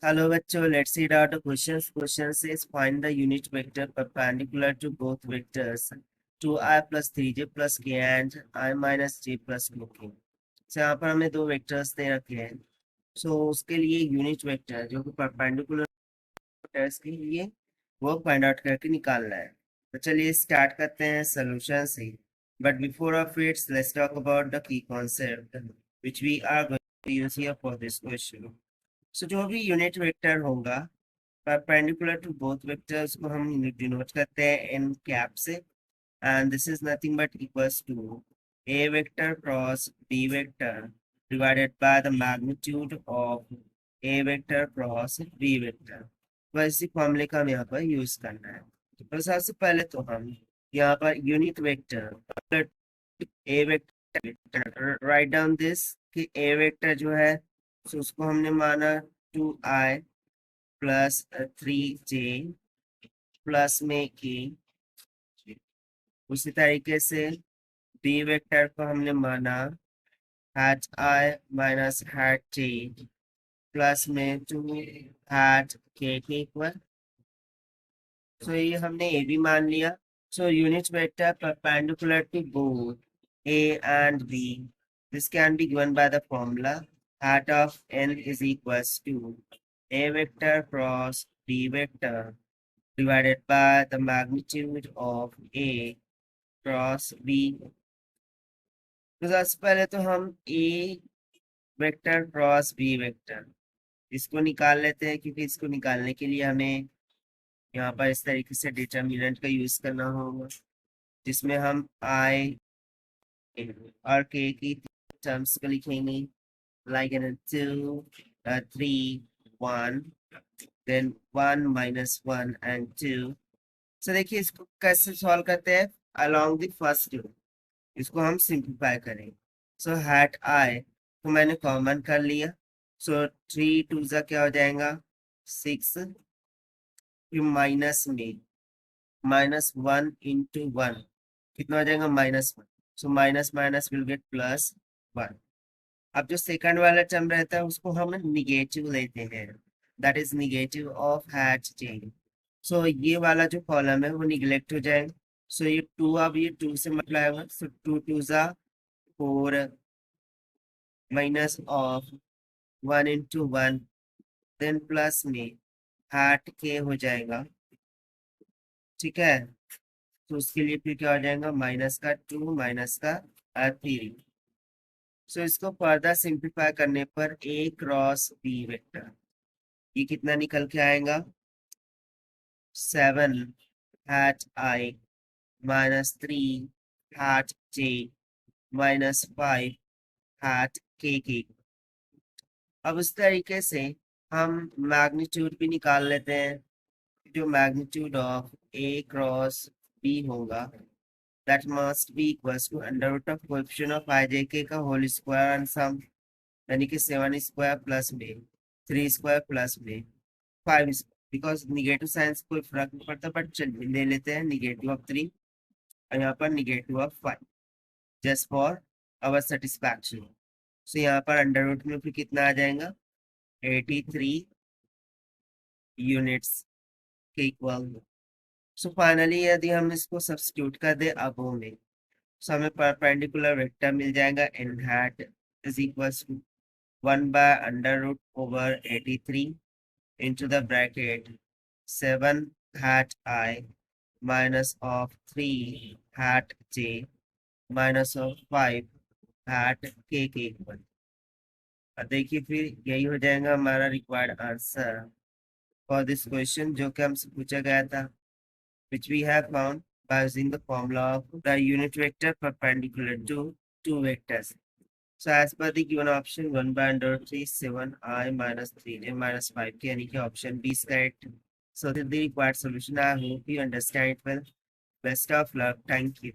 Hello बच्चों, let's read out the questions. Question says find the unit vector perpendicular to both vectors 2i plus 3j plus k and I minus j plus k. So यहाँ पर हमें दो vectors दे रखे हैं. So उसके लिए unit vector जो कि परपेंडिकुलर वेक्टर्स के लिए वो फाइंड आउट करके निकालना है. तो चलिए स्टार्ट करते हैं सोल्यूशन से. But before of it, let's talk about the key concept which we are going to use here for this question. So जो भी यूनिट वेक्टर होगा परपेंडिकुलर टू बोथ वेक्टर्स को हम डिनोट करते हैं इन कैप से, and this is nothing but equals to A vector cross B vector divided by the magnitude of A vector cross B vector. तो इसी फॉर्मूले का हम यहाँ पर यूज करना है. तो सबसे पहले तो हम यहाँ per unit vector A vector write down this कि ए वेक्टर जो है तो उसको हमने माना 2i प्लस 3j प्लस में k. उसी तरीके से b वेक्टर को हमने माना hat i minus hat j plus में 2 हैट k के इक्वल. सो ये हमने a भी मान लिया. So unit vector perpendicular to both a and b. This can be given by the formula hat of n is equals to a vector cross b vector divided by the magnitude of a cross b. तो सबसे पहले तो हम a vector cross b vector इसको निकाल लेते हैं, क्योंकि इसको निकालने के लिए हमें यहाँ पर इस तरीके से डिटर्मिनेंट का यूज करना होगा जिसमें हम i और k की टर्म्स को लिखेंगे like in 2 3 1 then 1 minus 1 and 2. so देखिए इसको कैसे सॉल्व करते हैं. along the first row इसको हम सिंप्लीफाई करें. सो हैट i तो मैंने कॉमन कर लिया. सो 3 2 जा क्या हो जाएगा 6. फिर माइनस में -1 into 1 कितना हो जाएगा -1. So minus minus will get +1. अब जो सेकंड वाला टर्म रहता है उसको हम निगेटिव लेते हैं, that is negative of hat j. सो ये वाला जो कॉलम है वो निगलेक्ट हो जाएगा. सो ये 2 अब ये 2 से मल्टीप्लाई होगा. सो 2 2 जा 4 minus of 1 into 1 then plus में हैट k हो जाएगा. ठीक है, तो उसके लिए फिर क्या हो जाएगा माइनस का 2 माइनस का 3. सो इसको फर्दर सिंप्लीफाई करने पर a क्रॉस b वेक्टर ये कितना निकल के आएगा 7 hat i minus 3 hat j minus 5 hat k के. अब उस तरीके से हम मैग्नीट्यूड भी निकाल लेते हैं. जो magnitude of a cross b होगा that must be equals to under root of coefficient of I j k का होल स्क्वायर एंड सम, यानी कि 7 स्क्वायर प्लस में 3 स्क्वायर प्लस में 5 स्क्वायर. बिकॉज निगेटिव साइंस कोई फर्क नहीं पड़ता, बट चलिए ले लेते हैं निगेटिव ऑफ 3 और यहाँ पर negative of 5 just for our satisfaction. So यहाँ पर अंडर रूट में फिर कितना आ जाएगा 83 यूनिट्स के इक्वल. सो फाइनली यदि हम इसको सब्स्टिट्यूट कर दे अबो में, सो हमें परपेंडिकुलर वेक्टर मिल जाएगा n hat is equals to 1 by under root over 83 into the bracket 7 hat I minus of 3 hat j minus of 5 hat k के इक्वल. और देखिए फिर यही हो जाएगा हमारा required answer for this question जो कि हमसे पूछा गया था, which we have found by using the formula of the unit vector perpendicular to two vectors. So as per the given option 1 by under 3 7i minus 3j minus 5k, यानी कि option B is correct. So this is the required solution. I hope you understand it well. Best of luck. Thank you.